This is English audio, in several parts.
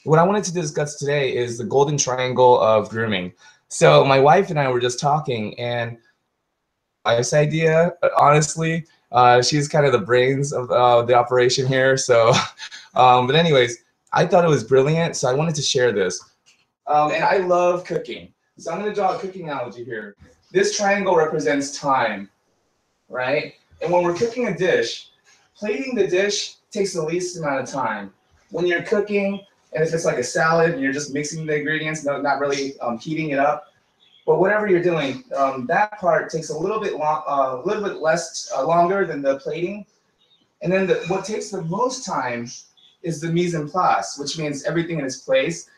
What I wanted to discuss today is the golden triangle of grooming. So my wife and I were just talking, and wife's idea, honestly, she's kind of the brains of the operation here. So, but anyways, I thought it was brilliant, so I wanted to share this. And I love cooking, so I'm going to draw a cooking analogy here. This triangle represents time, right? And when we're cooking a dish, plating the dish takes the least amount of time. When you're cooking, and if it's like a salad, and you're just mixing the ingredients, not really heating it up. But whatever you're doing, that part takes a little bit less longer than the plating. And then what takes the most time is the mise en place, which means everything in its place.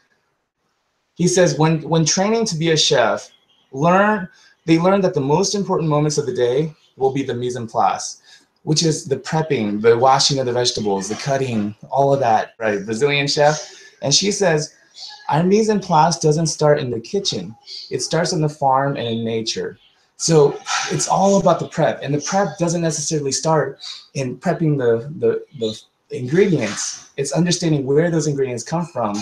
He says when training to be a chef, they learn that the most important moments of the day will be the mise en place, which is the prepping, the washing of the vegetables, the cutting, all of that, right? Brazilian chef. And she says, our mise en place doesn't start in the kitchen. It starts on the farm and in nature. So it's all about the prep. And the prep doesn't necessarily start in prepping the ingredients. It's understanding where those ingredients come from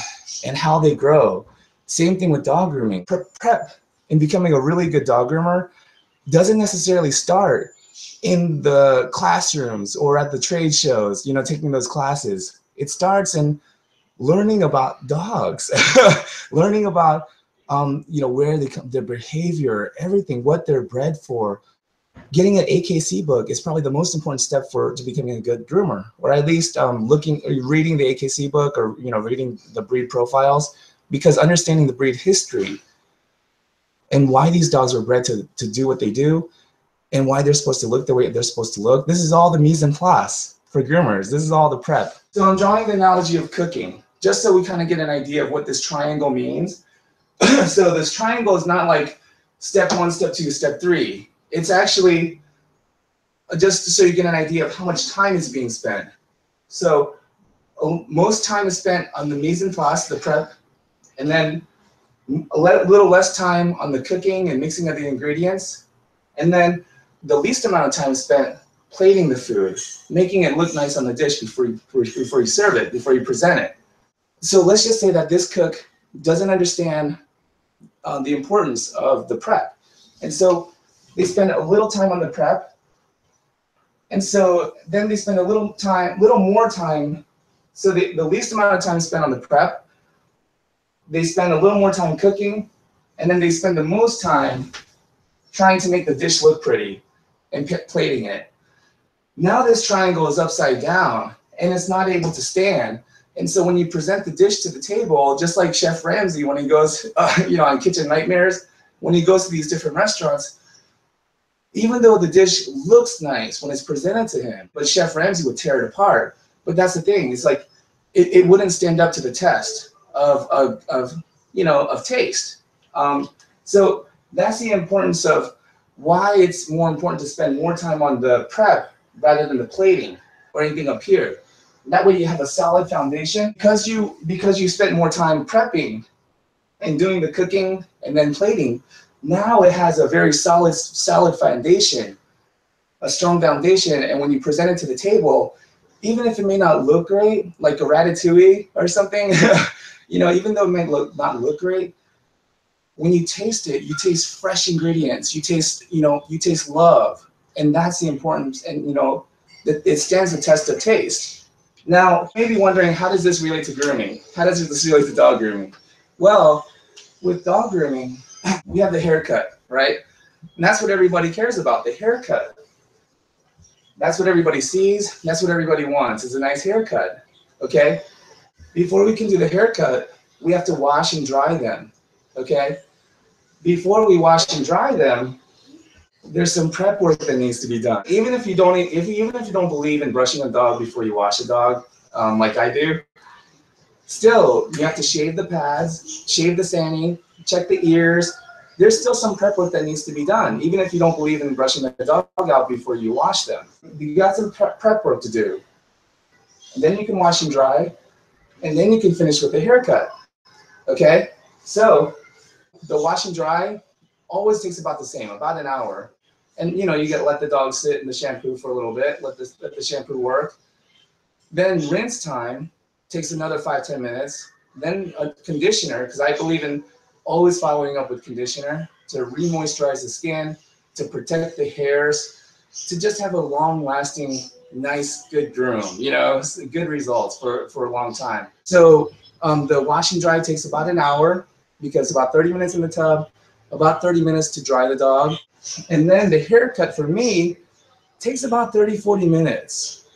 and how they grow. Same thing with dog grooming. Prep in becoming a really good dog groomer doesn't necessarily start in the classrooms or at the trade shows, taking those classes. It starts in learning about dogs, learning about, where they come, their behavior, everything, what they're bred for. Getting an AKC book is probably the most important step to becoming a good groomer, or at least reading the AKC book, or reading the breed profiles, because understanding the breed history and why these dogs were bred to do what they do, and why they're supposed to look the way they're supposed to look. This is all the mise en place for groomers. This is all the prep. So I'm drawing the analogy of cooking, just so we kind of get an idea of what this triangle means. So this triangle is not like step 1, step 2, step 3. It's actually just so you get an idea of how much time is being spent. So most time is spent on the mise en place, the prep, and then a little less time on the cooking and mixing of the ingredients. And then the least amount of time is spent plating the food, making it look nice on the dish before you serve it, before you present it. So let's just say that this cook doesn't understand the importance of the prep. And so they spend a little time on the prep. And so then they spend a little more time. So the least amount of time spent on the prep, they spend a little more time cooking, and then they spend the most time trying to make the dish look pretty and plating it. Now this triangle is upside down and it's not able to stand. And so when you present the dish to the table, just like Chef Ramsay, when he goes, on Kitchen Nightmares, when he goes to these different restaurants, even though the dish looks nice when it's presented to him, but Chef Ramsay would tear it apart. But that's the thing. It's like it wouldn't stand up to the test of taste. So that's the importance of why it's more important to spend more time on the prep rather than the plating or anything up here. That way you have a solid foundation. Because you spent more time prepping and doing the cooking and then plating, now it has a very solid foundation, a strong foundation. And when you present it to the table, even if it may not look great, like a ratatouille or something, even though it may not look great, when you taste it, you taste fresh ingredients. You taste love, and that's the importance. And that it stands the test of taste. Now, you may be wondering, how does this relate to grooming? How does this relate to dog grooming? Well, with dog grooming, we have the haircut, right? And that's what everybody cares about, the haircut. That's what everybody sees. That's what everybody wants, is a nice haircut, okay? Before we can do the haircut, we have to wash and dry them, okay? Before we wash and dry them, there's some prep work that needs to be done. Even if you don't believe in brushing a dog before you wash a dog, like I do, still you have to shave the pads, shave the sani, check the ears. There's still some prep work that needs to be done, even if you don't believe in brushing the dog out before you wash them. You got some prep work to do. And then you can wash and dry, and then you can finish with the haircut. Okay? So the wash and dry always takes about the same, about an hour. And you let the dog sit in the shampoo for a little bit, let the shampoo work. Then rinse time takes another 5-10 minutes. then a conditioner, because I believe in always following up with conditioner to re-moisturize the skin, to protect the hairs, to just have a long-lasting, nice, good groom, you know, good results for a long time. So the wash and dry takes about an hour because about 30 minutes in the tub, about 30 minutes to dry the dog. And then the haircut for me takes about 30-40 minutes,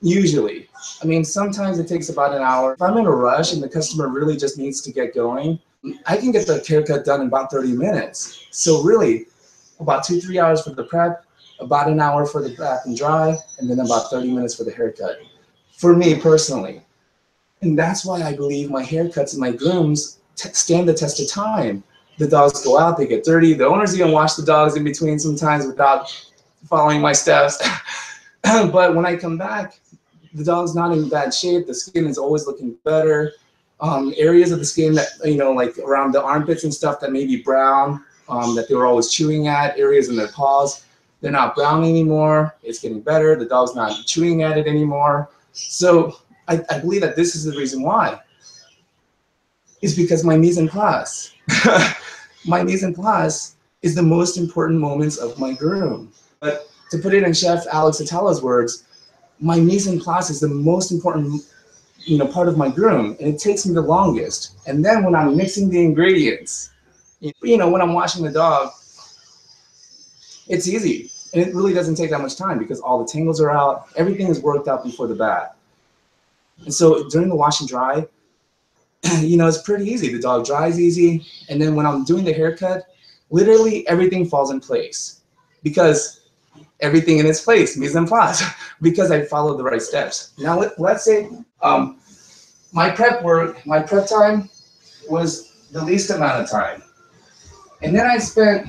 usually. I mean, sometimes it takes about an hour. If I'm in a rush and the customer really just needs to get going, I can get the haircut done in about 30 minutes. So really, about 2-3 hours for the prep, about an hour for the bath and dry, and then about 30 minutes for the haircut. For me personally. And that's why I believe my haircuts and my grooms stand the test of time. The dogs go out, they get dirty. The owners even wash the dogs in between sometimes without following my steps. But when I come back, the dog's not in bad shape. The skin is always looking better. Areas of the skin that, you know, like around the armpits and stuff that may be brown, that they were always chewing at, areas in their paws, they're not brown anymore. It's getting better. The dog's not chewing at it anymore. So I believe that this is the reason why. It's because my mise en place. My mise en place is the most important moments of my groom. But to put it in Chef Alex Atala's words, my mise en place is the most important, you know, part of my groom, and it takes me the longest. And then when I'm mixing the ingredients, you know, when I'm washing the dog, it's easy. And it really doesn't take that much time because all the tangles are out. Everything is worked out before the bath. And so during the wash and dry, you know, it's pretty easy. The dog dries easy. And then when I'm doing the haircut, literally everything falls in place because everything in its place, mise en place, because I followed the right steps. Now, let's say my prep time was the least amount of time. And then I spent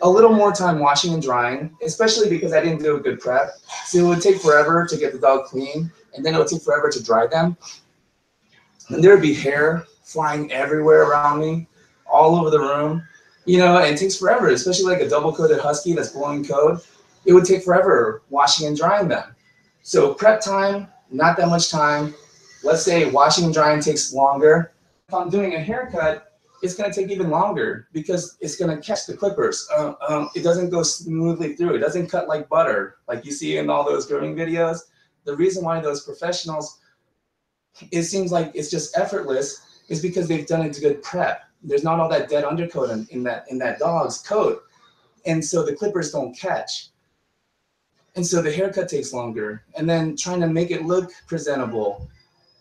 a little more time washing and drying, especially because I didn't do a good prep. So it would take forever to get the dog clean, and then it would take forever to dry them. And there would be hair flying everywhere around me, all over the room. You know, and it takes forever, especially like a double-coated husky that's blowing coat. It would take forever washing and drying them. So prep time, not that much time. Let's say washing and drying takes longer. If I'm doing a haircut, it's going to take even longer because it's going to catch the clippers. It doesn't go smoothly through. It doesn't cut like butter, like you see in all those grooming videos. The reason why those professionals, it seems like it's just effortless, is because they've done a good prep. There's not all that dead undercoat in that dog's coat, and so the clippers don't catch. And so the haircut takes longer, and then trying to make it look presentable,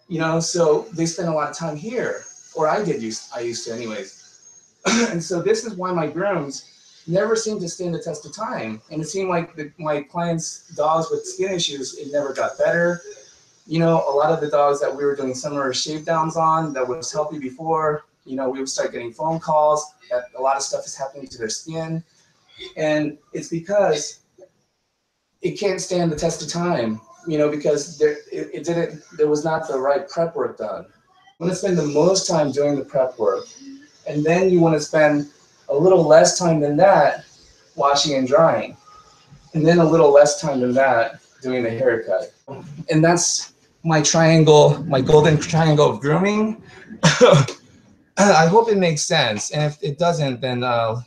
you know, so they spend a lot of time here, or I used to anyways. And so this is why my grooms never seem to stand the test of time. And it seemed like my clients' dogs with skin issues, it never got better. You know, a lot of the dogs that we were doing summer shave downs on that was healthy before, you know, we would start getting phone calls that a lot of stuff is happening to their skin. And it's because it can't stand the test of time, you know, because there was not the right prep work done. You want to spend the most time doing the prep work, and then you want to spend a little less time than that washing and drying, and then a little less time than that doing the haircut. And that's my triangle, my golden triangle of grooming. I hope it makes sense, and if it doesn't, then I'll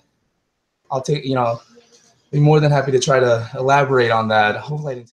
take, you know, be more than happy to try to elaborate on that. Hopefully I didn't